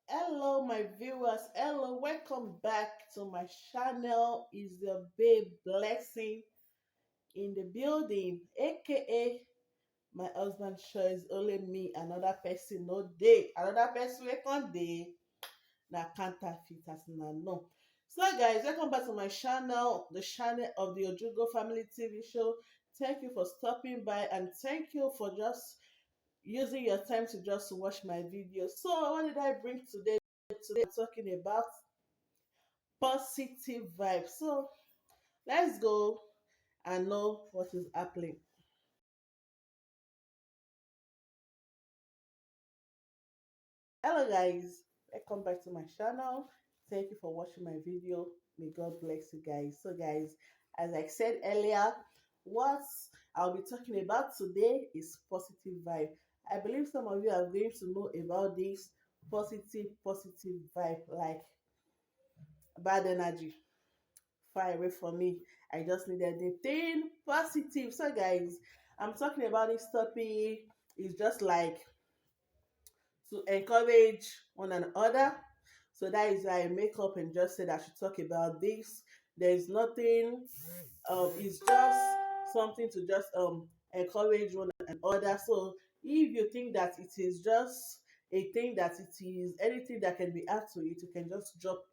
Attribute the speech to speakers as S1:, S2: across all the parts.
S1: Hello, my viewers. Hello, welcome back to my channel. Is your babe blessing in the building, aka my husband sure is only me, another person, no day, another person we can't day, na counterfeit as na no. So, guys, welcome back to my channel, the channel of the Ojugo Family TV show. Thank you for stopping by and thank you for just using your time to just watch my video. So, what did I bring today? Today, I'm talking about positive vibes. So, let's go and know what is happening. Hello, guys. Welcome back to my channel. Thank you for watching my video. May God bless you guys. So, guys, as I said earlier, what I'll be talking about today is positive vibe. I believe some of you are going to know about this positive vibe, like bad energy far away from me. I just needed the thing positive. So, guys, I'm talking about this topic. It's just like to encourage one another. So that is why I make up and just said I should talk about this. There is nothing. It's just something to just encourage one another. So if you think that it is just a thing that it is anything that can be added to it, you can just drop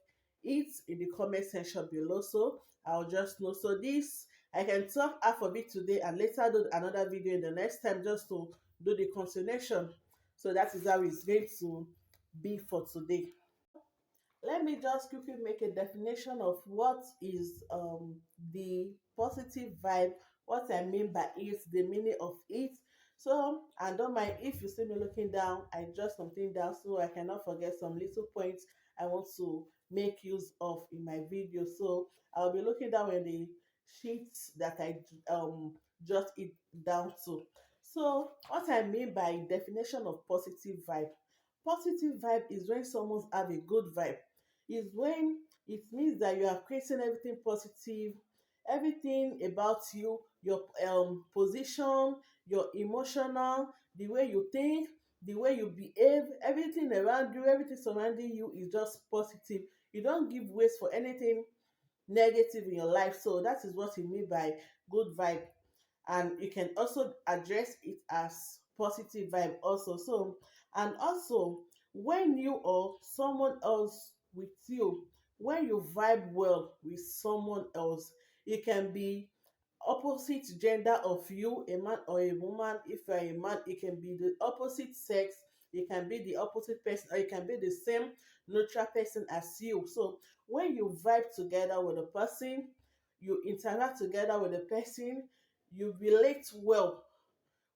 S1: it in the comment section below. So I'll just know. So this I can talk half of it today and later do another video in the next time just to do the continuation. So that is how it's going to be for today. Let me just quickly make a definition of what is the positive vibe, what I mean by it, the meaning of it. So, and don't mind if you see me looking down, I jot something down so I cannot forget some little points I want to make use of in my video. So, I'll be looking down in the sheets that I jot it down to. So, what I mean by definition of positive vibe. Positive vibe is when someone have a good vibe, is when it means that you are creating everything positive, everything about you, your position, your emotional, the way you think, the way you behave, everything around you, everything surrounding you is just positive. You don't give ways for anything negative in your life. So that is what you mean by good vibe, and you can also address it as positive vibe also. So, and also when you or someone else with you, when you vibe well with someone else, it can be opposite gender of you, a man or a woman. If you are a man, it can be the opposite sex, it can be the opposite person, or it can be the same neutral person as you. So when you vibe together with a person, you interact together with a person, you relate well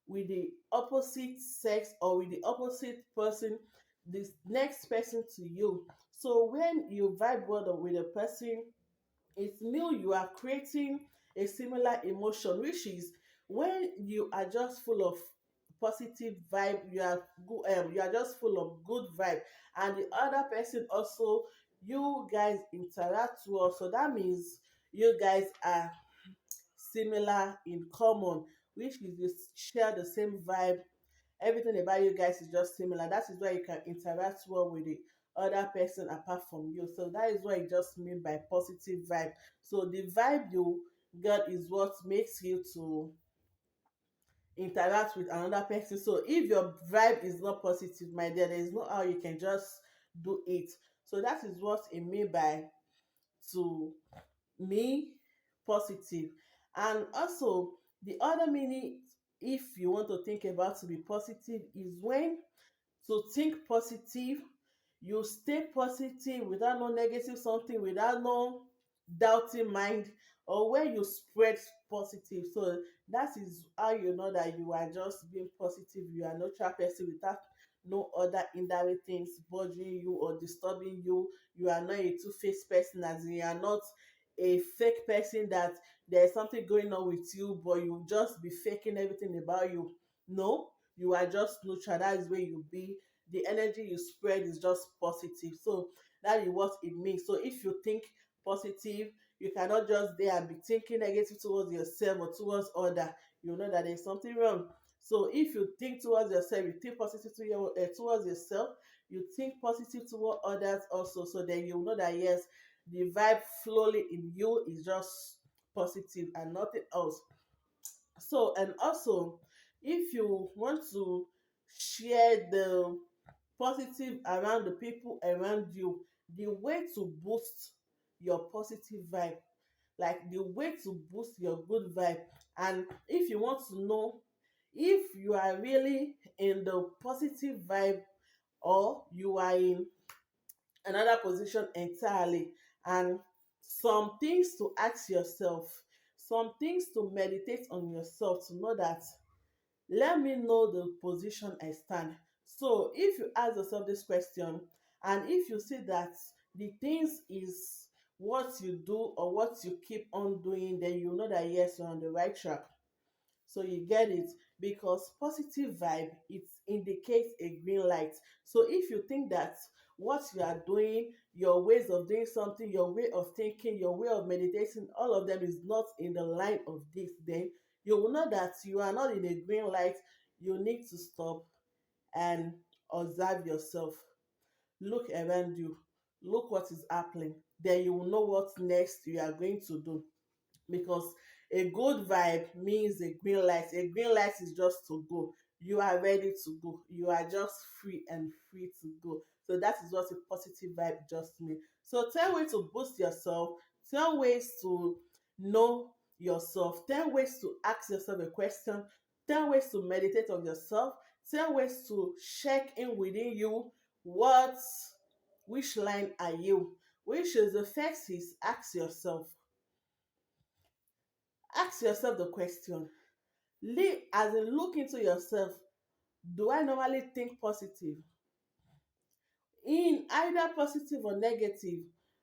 S1: with the opposite sex or with the opposite person, this next person to you. So when you vibe well with a person, it means you are creating a similar emotion, which is when you are just full of positive vibe, you are good, you are just full of good vibe, and the other person also, you guys interact well. So that means you guys are similar in common, which is you share the same vibe. Everything about you guys is just similar. That is why you can interact well with the other person apart from you. So that is what it just mean by positive vibe. So the vibe you get is what makes you to interact with another person. So if your vibe is not positive, my dear, there is no how you can just do it. So that is what it mean by, to me, positive. And also the other meaning, if you want to think about to be positive, is when to think positive, you stay positive without no negative something, without no doubting mind, or when you spread positive. So that is how you know that you are just being positive, you are neutral person without no other indirect things bothering you or disturbing you. You are not a two-faced person, as in you are not a fake person that there's something going on with you but you just be faking everything about you. No, you are just neutral. That is where you be. The energy you spread is just positive. So that is what it means. So if you think positive, you cannot just there and be thinking negative towards yourself or towards other. You know that there's something wrong. So if you think towards yourself, you think positive towards yourself, you think positive toward others also. So then you know that yes, the vibe flowing in you is just positive and nothing else. So, and also, if you want to share the positive around the people around you, the way to boost your positive vibe, like the way to boost your good vibe, and if you want to know if you are really in the positive vibe or you are in another position entirely, and some things to ask yourself, some things to meditate on yourself to know that let me know the position I stand. So if you ask yourself this question and if you see that the things is what you do or what you keep on doing, then you know that yes, you're on the right track. So you get it, because positive vibe, it indicates a green light. So if you think that what you are doing, your ways of doing something, your way of thinking, your way of meditating, all of them is not in the line of this, then you will know that you are not in a green light. You need to stop and observe yourself. Look around you, look what is happening, then you will know what next you are going to do. Because a good vibe means a green light. A green light is just to go. You are ready to go. You are just free and free to go. So that is what a positive vibe just means. So 10 ways to boost yourself, 10 ways to know yourself, 10 ways to ask yourself a question, 10 ways to meditate on yourself, 10 ways to check in within you. What, which line are you? Which is the first is ask yourself. Ask yourself the question. As in look into yourself. Do I normally think positive? In either positive or negative,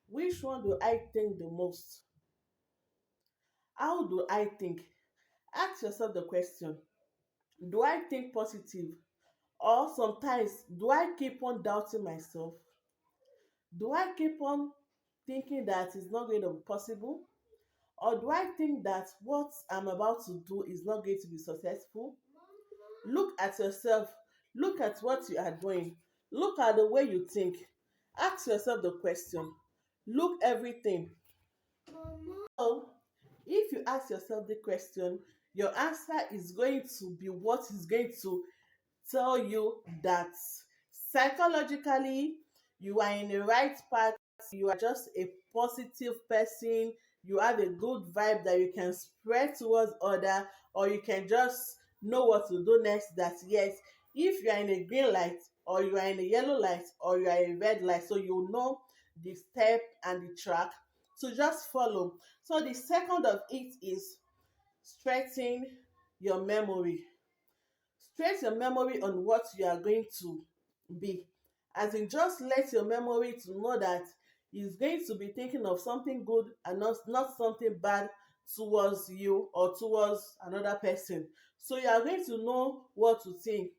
S1: which one do I think the most? How do I think? Ask yourself the question. Do I think positive? Or sometimes, do I keep on doubting myself? Do I keep on thinking that it's not going to be possible? Or do I think that what I'm about to do is not going to be successful? Look at yourself. Look at what you are doing. Look at the way you think. Ask yourself the question. Look everything. So, if you ask yourself the question, your answer is going to be what is going to tell you that psychologically you are in the right path, you are just a positive person, you have a good vibe that you can spread towards other, or you can just know what to do next. That yes, if you are in a green light or you are in a yellow light or you are in a red light, so you know the step and the track to just follow. So the second of it is strengthen your memory. Stress your memory on what you are going to be. As in, just let your memory to know that he's going to be thinking of something good and not something bad towards you or towards another person. So you are going to know what to think.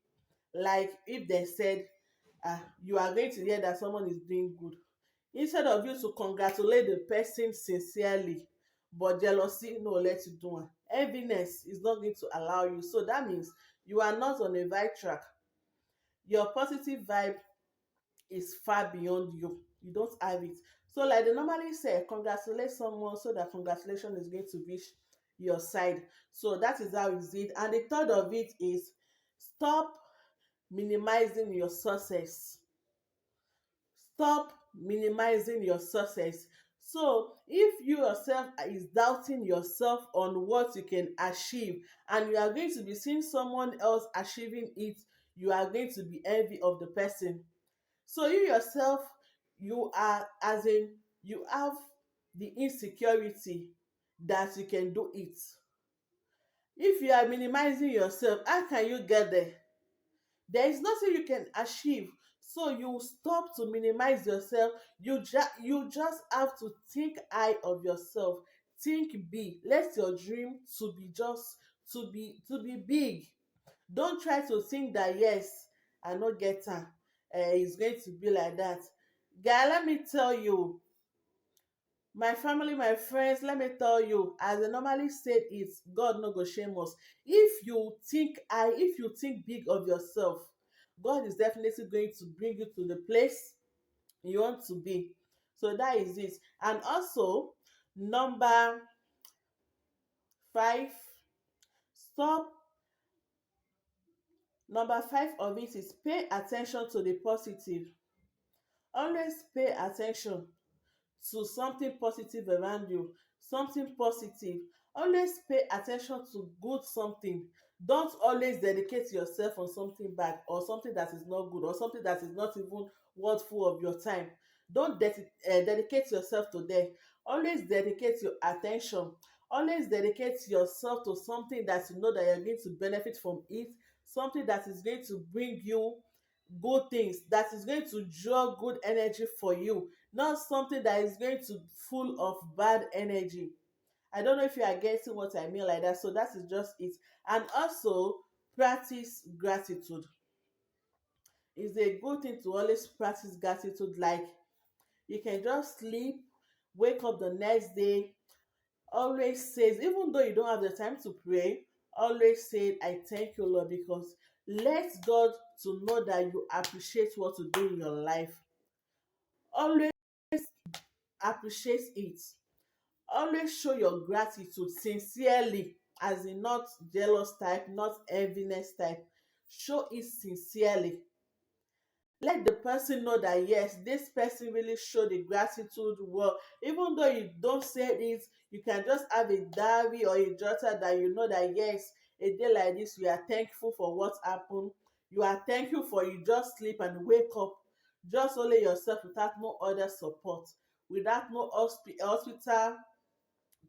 S1: Like if they said, you are going to hear that someone is doing good. Instead of you to congratulate the person sincerely, but jealousy no let you do am. Enviness is not going to allow you. So that means you are not on a right track. Your positive vibe is far beyond you. You don't have it. So like they normally say, congratulate someone so that congratulation is going to reach your side. So that is how is it. And the third of it is stop minimizing your success. Stop minimizing your success. So if you yourself is doubting yourself on what you can achieve and you are going to be seeing someone else achieving it, you are going to be envy of the person. So you yourself, you are, as in, you have the insecurity that you can do it. If you are minimizing yourself, how can you get there? There is nothing you can achieve. So you stop to minimize yourself. You just have to think high of yourself. Think big. Let your dream to be just to be big. Don't try to think that yes, I no get am. It's going to be like that. Guy, let me tell you, My family, my friends, let me tell you, as I normally said it, God no go shame us. If you think big of yourself, God is definitely going to bring you to the place you want to be. So that is it. And also, number 5, stop. Number 5 of it is pay attention to the positive. Always pay attention to something positive around you, something positive. Always pay attention to good something. Don't always dedicate yourself on something bad or something that is not good or something that is not even worthful of your time. Don't dedicate yourself to them. Always dedicate your attention. Always dedicate yourself to something that you know that you're going to benefit from it, something that is going to bring you good things, that is going to draw good energy for you, not something that is going to full of bad energy. I don't know if you are getting what I mean like that. So that is just it. And also, practice gratitude. It's a good thing to always practice gratitude. Like, you can just sleep, wake up the next day, always says, even though you don't have the time to pray, always say, I thank you, Lord, because let God to know that you appreciate what you do in your life. Always appreciate it. Always show your gratitude sincerely, as in not jealous type, not enviness type. Show it sincerely. Let the person know that yes, this person really showed the gratitude well. Even though you don't say it, you can just have a diary or a jotter that you know that yes, a day like this, you are thankful for what happened. You are thankful for you just sleep and wake up, just only yourself, without no other support, without no hospital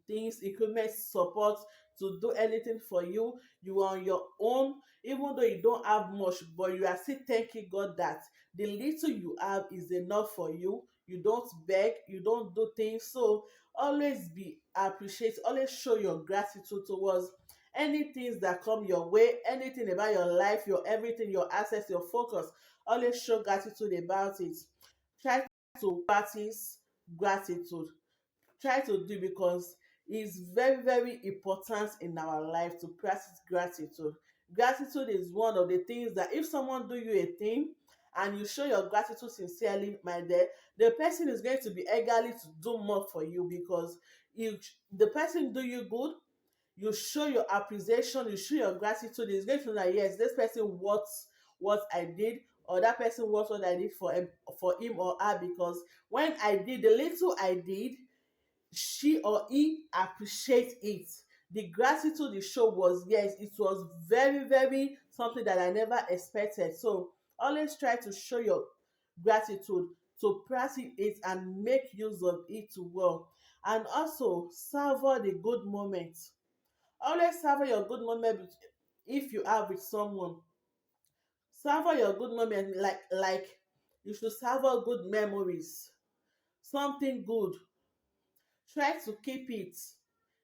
S1: things, equipment, support to do anything for you. You are on your own, even though you don't have much, but you are still thanking God that the little you have is enough for you. You don't beg, you don't do things. So always be appreciate, always show your gratitude towards any things that come your way, anything about your life, your everything, your assets, your focus. Always show gratitude about it. Try to practice gratitude. Try to do, because it's very very important in our life to practice gratitude. Gratitude is one of the things that if someone do you a thing and you show your gratitude sincerely, my dear, the person is going to be eagerly to do more for you, because if the person do you good, you show your appreciation, you show your gratitude, is going to know that yes, this person wants what I did, or that person wants what I did for him or her, because when I did the little I did, she or he appreciate it. The gratitude the show was, yes, it was very very something that I never expected. So always try to show your gratitude, to practice it and make use of it well. And also savor the good moments. Always savor your good moment if you are with someone. Savor your good moment, like you should savor good memories, something good. Try to keep it,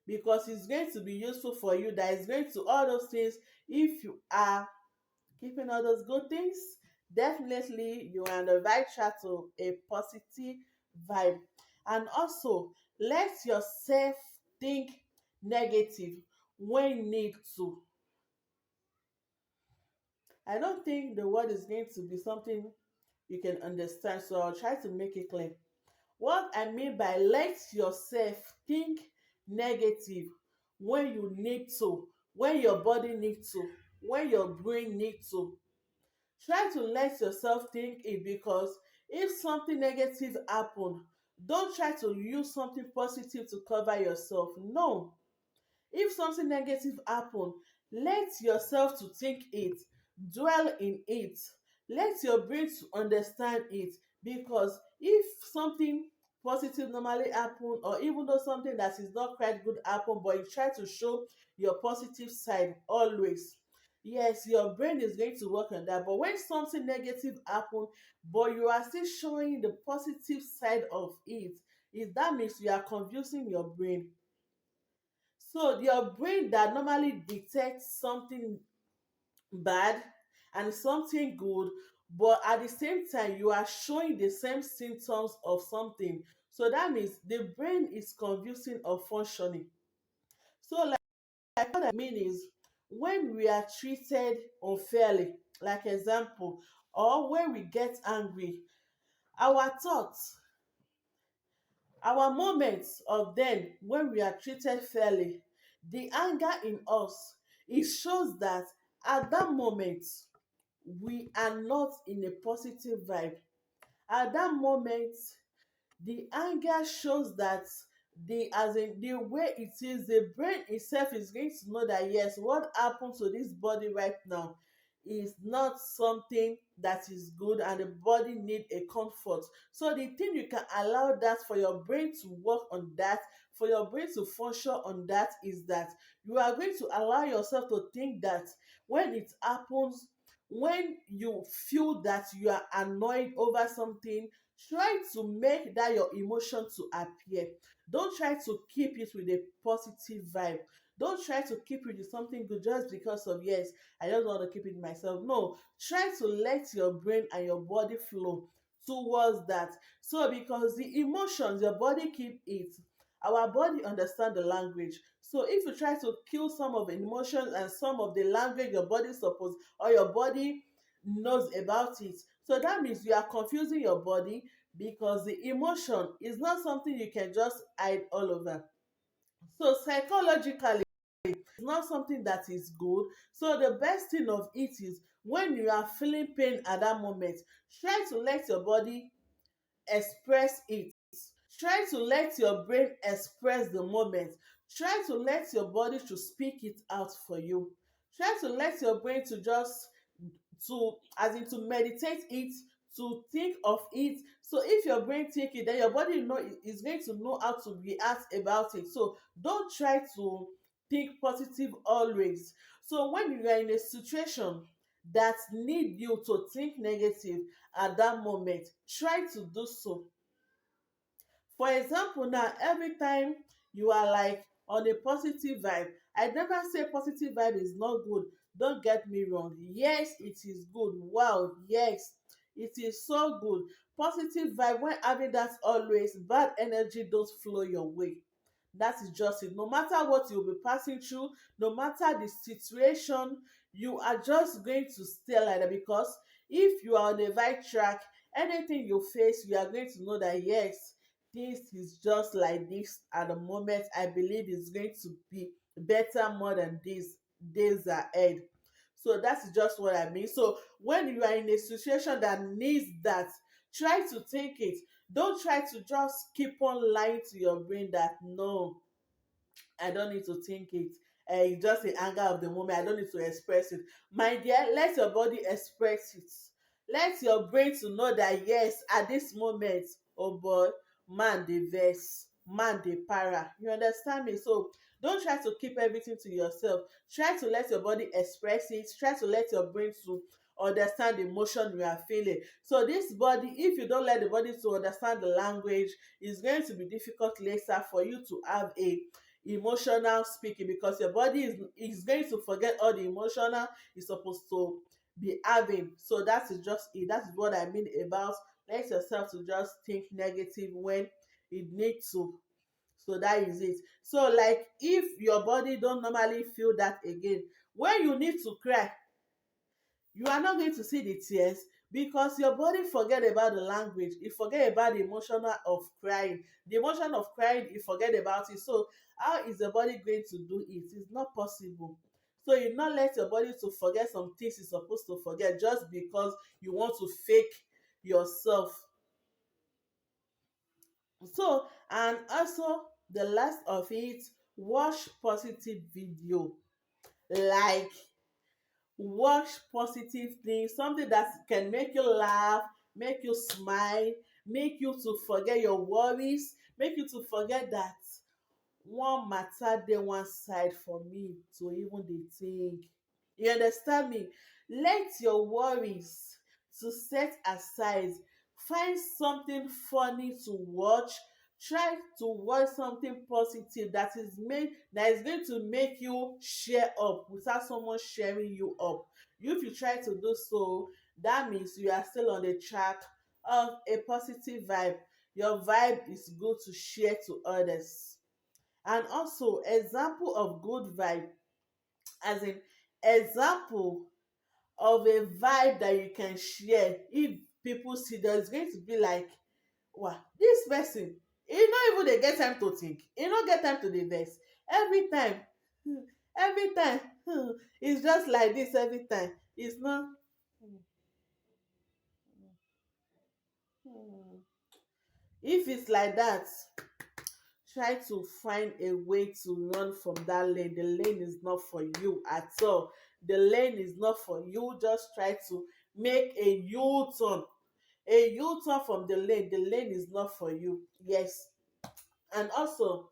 S1: because it's going to be useful for you. That is going to all those things. If you are keeping all those good things, definitely you are on the right track to a positive vibe. And also, let yourself think negative when need to. I don't think the word is going to be something you can understand, so I'll try to make it clear. What I mean by let yourself think negative when you need to, when your body needs to, when your brain needs to. Try to let yourself think it, because if something negative happen, don't try to use something positive to cover yourself. No, if something negative happen, let yourself to think it, dwell in it, let your brain to understand it. Because if something positive normally happen, or even though something that is not quite good happen, but you try to show your positive side always, yes, your brain is going to work on that. But when something negative happen, but you are still showing the positive side of it, is that means you are confusing your brain. So your brain that normally detects something bad and something good, but at the same time you are showing the same symptoms of something. So that means the brain is confusing or functioning. So like what I mean is, when we are treated unfairly, like example, or when we get angry, our thoughts, our moments of then when we are treated fairly, the anger in us, it shows that at that moment we are not in a positive vibe. At that moment, the anger shows that the as in the way it is, the brain itself is going to know that yes, what happened to this body right now is not something that is good, and the body need a comfort. So the thing you can allow that for your brain to work on that, for your brain to function on that, is that you are going to allow yourself to think that when it happens, when you feel that you are annoyed over something, try to make that your emotion to appear. Don't try to keep it with a positive vibe. Don't try to keep it with something good just because of yes, I just want to keep it myself. No, try to let your brain and your body flow towards that. So because the emotions your body keep it, our body understand the language. So if you try to kill some of the emotions and some of the language your body suppose, or your body knows about it, so that means you are confusing your body, because the emotion is not something you can just hide all over. So psychologically, it's not something that is good. So the best thing of it is, when you are feeling pain at that moment, try to let your body express it. Try to let your brain express the moment. Try to let your body to speak it out for you. Try to let your brain to just to as in to meditate it, to think of it. So if your brain think it, then your body know is going to know how to react about it. So don't try to think positive always. So when you are in a situation that need you to think negative at that moment, try to do so. For example, now every time you are like on a positive vibe, I never say positive vibe is not good. Don't get me wrong. Yes, it is good. Wow, yes, it is so good. Positive vibe, when having that always, bad energy don't flow your way. That is just it. No matter what you'll be passing through, no matter the situation, you are just going to stay like that, because if you are on the right track, anything you face, you are going to know that yes, this is just like this at the moment. I believe it's going to be better more than this days ahead. So that's just what I mean. So when you are in a situation that needs that, try to think it. Don't try to just keep on lying to your brain that no, I don't need to think it. It's just the anger of the moment. I don't need to express it. My dear, let your body express it. Let your brain to know that yes, at this moment, oh boy, man dey vex, man dey para. You understand me? So don't try to keep everything to yourself. Try to let your body express it. Try to let your brain to understand the emotion you are feeling. So this body, if you don't let the body to understand the language, it's going to be difficult later for you to have a emotional speaking, because your body is going to forget all the emotional it's supposed to be having. So that is just it. That is what I mean about let yourself to just think negative when it needs to. So that is it. So like if your body don't normally feel that again, when you need to cry, you are not going to see the tears, because your body forget about the language, you forget about the emotional of crying, the emotion of crying, you forget about it. So how is the body going to do it? It's not possible. So you not let your body to forget some things you're supposed to forget just because you want to fake yourself. So and also the last of it, watch positive video, like watch positive things, something that can make you laugh, make you smile, make you to forget your worries, make you to forget that one matter dey one side for me to even dey think. You understand me? Let your worries to set aside. Find something funny to watch. Try to watch something positive that is going to make you share up without someone sharing you up. If you try to do so, that means you are still on the track of a positive vibe. Your vibe is good to share to others. And also, example of good vibe, as in example of a vibe that you can share. If people see, there's going to be like, wow, this person, e no even dey get time to think, e no get time to dey vex. Every time, every time, it's just like this every time. It's not. If it's like that, try to find a way to run from that lane. The lane is not for you at all. The lane is not for you. Just try to make a U-turn. A U-turn from the lane. The lane is not for you. Yes. And also,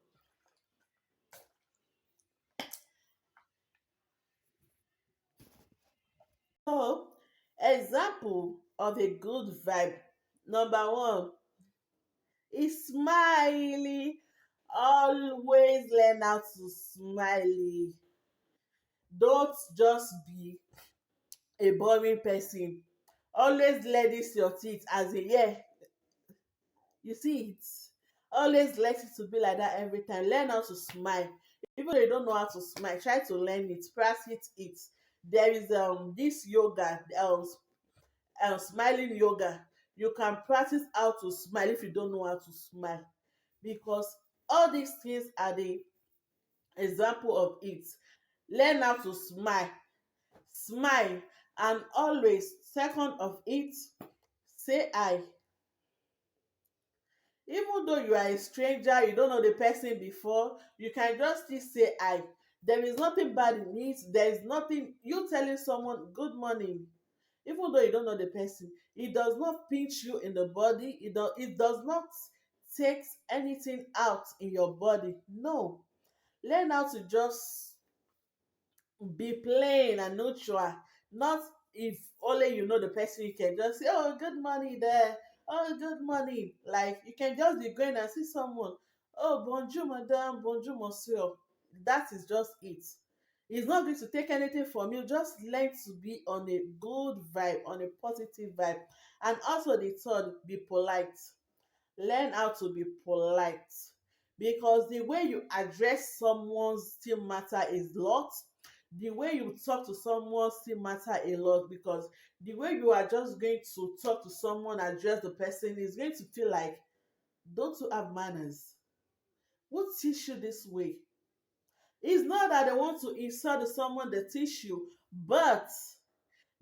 S1: so example of a good vibe. Number one is smiley. Always learn how to smiley. Don't just be a boring person. Always let this your teeth as a yeah. You see it. Always let it to be like that every time. Learn how to smile. Even though you don't know how to smile, try to learn it, practice it. There is this yoga, smiling yoga. You can practice how to smile if you don't know how to smile, because all these things are the example of it. Learn how to smile. Smile. And always, second of it, say I. Even though you are a stranger, you don't know the person before, you can just still say I. There is nothing bad in it. There is nothing, you telling someone good morning, even though you don't know the person, it does not pinch you in the body. It does not take anything out in your body. No. Learn how to just be plain and neutral. Not if only you know the person, you can just say, oh, good morning there. Oh, good morning. Like, you can just be going and see someone, oh, bonjour, madame, bonjour, monsieur. That is just it. It's not going to take anything from you. Just learn to be on a good vibe, on a positive vibe. And also, the third, be polite. Learn how to be polite, because the way you address someone still matter a lot. The way you talk to someone still matter a lot, because the way you are just going to talk to someone, address the person, is going to feel like, don't you have manners? Who teach you this way? It's not that they want to insult someone that teach you, but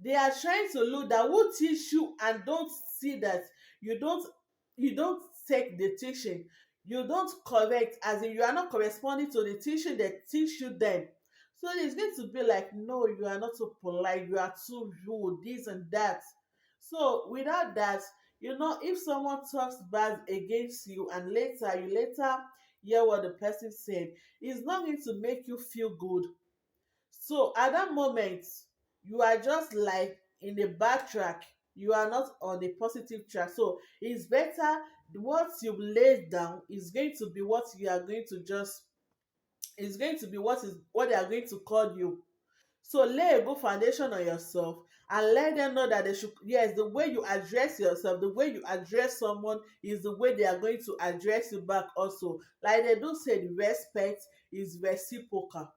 S1: they are trying to look that who teach you, and don't see that you don't you don't take the teaching, you don't correct, as in you are not corresponding to the teaching that teach you them. So it's going to be like, no, you are not so polite, you are too rude, this and that. So without that, if someone talks bad against you, and you later hear what the person said, it's not going to make you feel good. So at that moment, you are just like in a bad track. You are not on a positive track. So it's better, what you laid down is going to be what you are going to just, is going to be what they are going to call you. So lay a good foundation on yourself, and let them know that they should, yes, the way you address yourself, the way you address someone, is the way they are going to address you back also. Like they do say, the respect is reciprocal.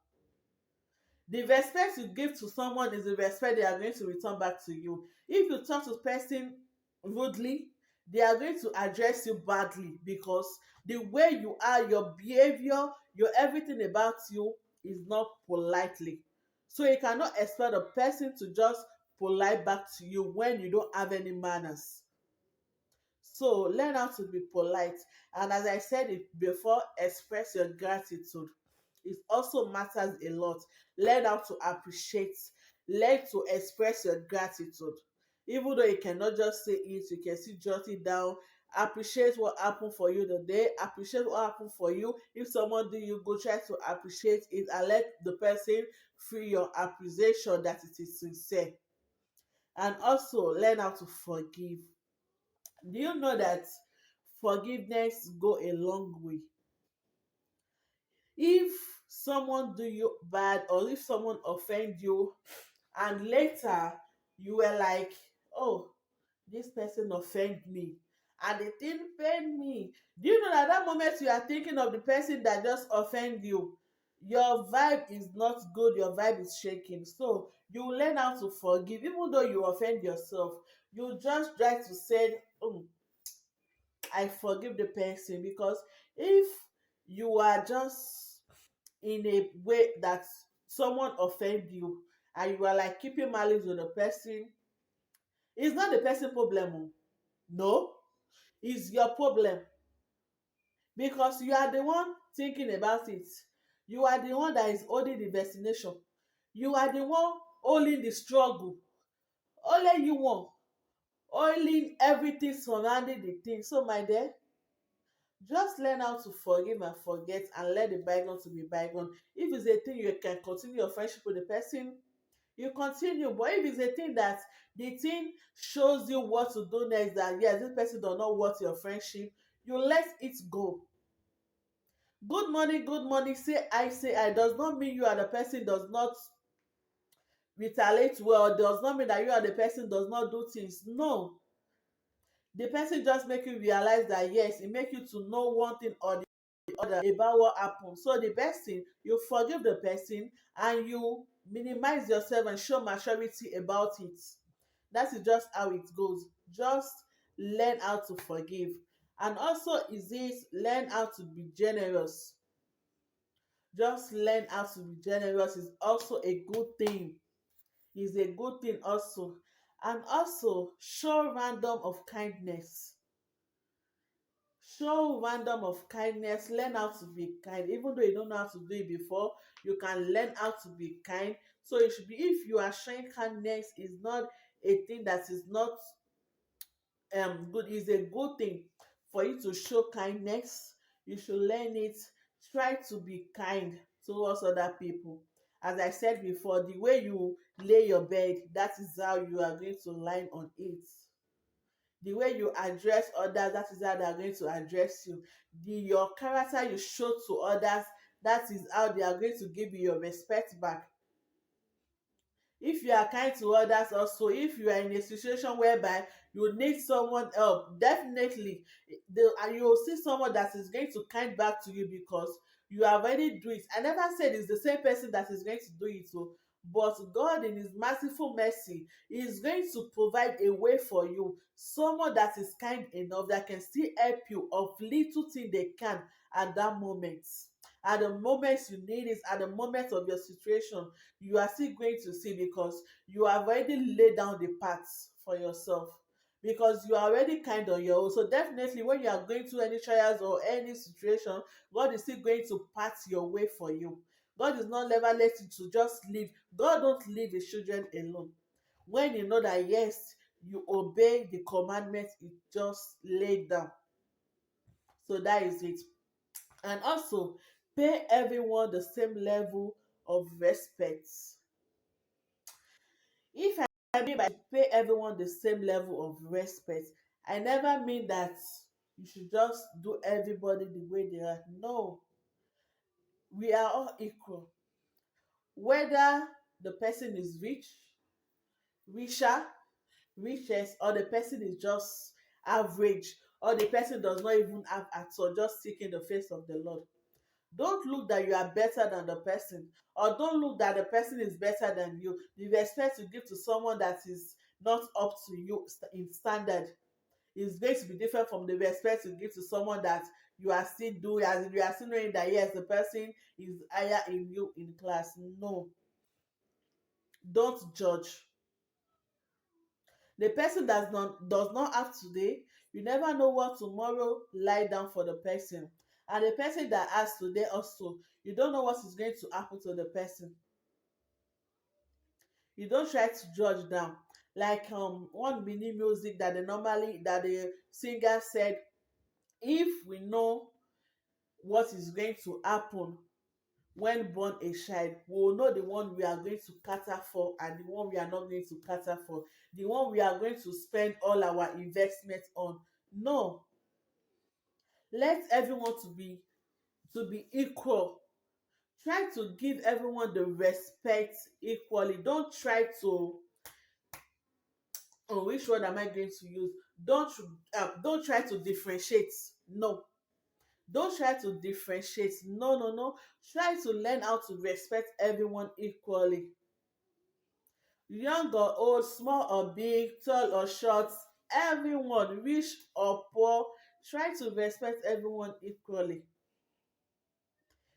S1: The respect you give to someone is the respect they are going to return back to you. If you talk to person rudely, they are going to address you badly, because the way you are, your behavior, your everything about you is not politely. So you cannot expect a person to just polite back to you when you don't have any manners. So learn how to be polite. And as I said it before, express your gratitude. It also matters a lot. Learn how to appreciate. Learn to express your gratitude. Even though you cannot just say it, you can still jot it down. Appreciate what happened for you today. Appreciate what happened for you. If someone do you go, try to appreciate it, and let the person feel your appreciation, that it is sincere. And also learn how to forgive. Do you know that forgiveness go a long way? If someone do you bad, or if someone offend you, and later you were like, oh, this person offend me, and the thing pain me. Do you know that that moment you are thinking of the person that just offend you, your vibe is not good, your vibe is shaking. So you learn how to forgive, even though you offend yourself. You just try to say, I forgive the person, because if you are just in a way that someone offend you and you are like keeping malice with the person, it's not the person problem. Oh. No, it's your problem, because you are the one thinking about it. You are the one that is holding the destination. You are the one holding the struggle. Only you one holding everything surrounding the thing. So my dear, just learn how to forgive and forget, and let the bygone to be bygone. If it's a thing you can continue your friendship with the person, you continue. But if it's a thing that the thing shows you what to do next, that yes, this person does not want your friendship, you let it go. Good morning, say I does not mean you are the person does not retaliate well, does not mean that you are the person does not do things. No, the person just make you realize that yes, it make you to know one thing or the other about what happened. So the best thing, you forgive the person and you minimize yourself and show maturity about it. That is just how it goes. Just learn how to forgive. And also is this, learn how to be generous. Just learn how to be generous is also a good thing. Is a good thing also. And also show random of kindness. Show random of kindness. Learn how to be kind. Even though you don't know how to do it before, you can learn how to be kind. So it should be, if you are showing kindness, is not a thing that is not good. Is a good thing for you to show kindness. You should learn it. Try to be kind towards other people. As I said before, the way you lay your bed, that is how you are going to lie on it. The way you address others, that is how they are going to address you. Your character you show to others, that is how they are going to give you your respect back. If you are kind to others, also if you are in a situation whereby you need someone help, definitely you will see someone that is going to kind back to you, because you already do it. I never said it's the same person that is going to do it, so but God in his merciful mercy is going to provide a way for you, someone that is kind enough that can still help you of little thing they can at that moment, at the moment you need it, at the moment of your situation. You are still going to see, because you have already laid down the path for yourself, because you are already kind on your own. So definitely when you are going through any trials or any situation, God is still going to path your way for you. God is not never let you to just leave. God don't leave his children alone. When you know that yes, you obey the commandments it just laid down. So that is it. And also, pay everyone the same level of respect. If I mean by pay everyone the same level of respect, I never mean that you should just do everybody the way they are. No, we are all equal. Whether the person is rich, richer, richest, or the person is just average, or the person does not even have at all, just seeking the face of the Lord. Don't look that you are better than the person, or don't look that the person is better than you. The respect you give to someone that is not up to you in standard is going to be different from the respect you give to someone that you are still doing, as in you are still knowing that yes, the person is higher in you in class. No, don't judge. The person does not have today, you never know what tomorrow lie down for the person. And the person that has today also, you don't know what is going to happen to the person. You don't try to judge them. Like one mini music that they normally that the singer said, if we know what is going to happen when born a child, we will know the one we are going to cater for and the one we are not going to cater for, the one we are going to spend all our investment on. No, let everyone to be equal. Try to give everyone the respect equally. Don't try to, oh, which word am I going to use? don't don't try to differentiate. No, don't try to differentiate. No, no, no. Try to learn how to respect everyone equally. Young or old, small or big, tall or short, everyone, rich or poor, try to respect everyone equally.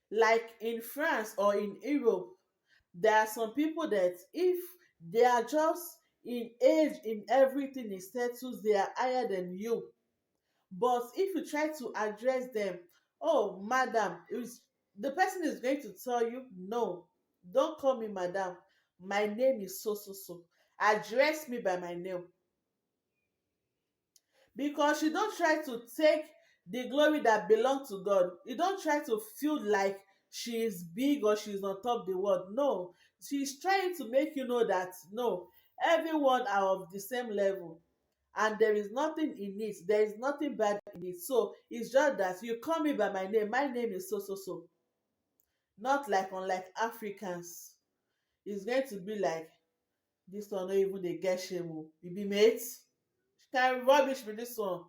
S1: Like in France or in Europe, there are some people that if they are just in age, in everything, in status, they are higher than you. But if you try to address them, oh, madam, the person is going to tell you, no, don't call me madam. My name is so, so, so. Address me by my name. Because you don't try to take the glory that belongs to God. You don't try to feel like she is big or she's on top the world. No, she's trying to make you know that no, everyone are of the same level, and there is nothing in it. There is nothing bad in it. So it's just that you call me by my name. My name is so so so. Not like unlike Africans. It's going to be like this one. Not even they get shame. Oh. You be mates. Can rubbish with this one.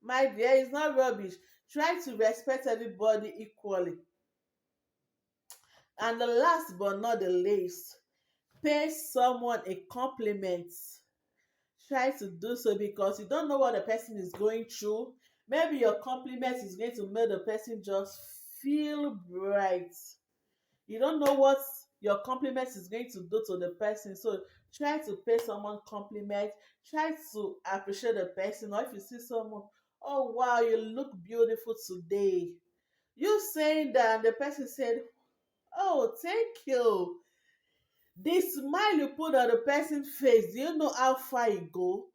S1: My dear, it's not rubbish. Try to respect everybody equally. And the last but not the least, pay someone a compliment. Try to do so because you don't know what the person is going through. Maybe your compliment is going to make the person just feel bright. You don't know what your compliment is going to do to the person. So try to pay someone compliment. Try to appreciate the person. Or if you see someone, oh wow, you look beautiful today. You saying that and the person said, oh, thank you. The smile you put on the person's face, do you know how far it go?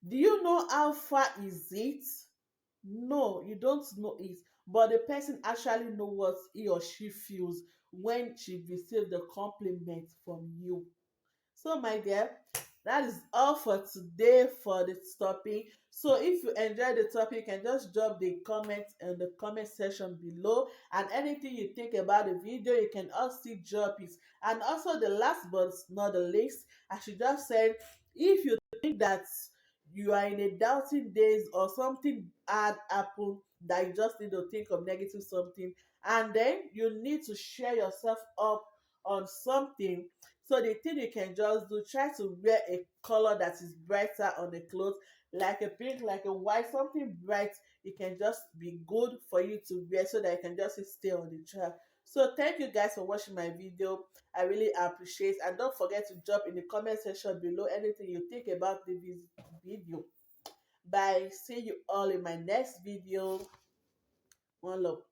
S1: Do you know how far is it? No, you don't know it. But the person actually know what he or she feels when she received the compliment from you. So, my dear, that is all for today for this topic. So, if you enjoyed the topic, you can just drop the comment in the comment section below. And anything you think about the video, you can also drop it. And also, the last but not the least, I should just say, if you think that you are in a doubting days or something bad happened that you just need to think of negative something, and then you need to share yourself up on something, so the thing you can just do, try to wear a color that is brighter on the clothes, like a pink, like a white, something bright. It can just be good for you to wear so that you can just stay on the track. So thank you guys for watching my video. I really appreciate, and don't forget to drop in the comment section below anything you think about the video. Bye. See you all in my next video. One love.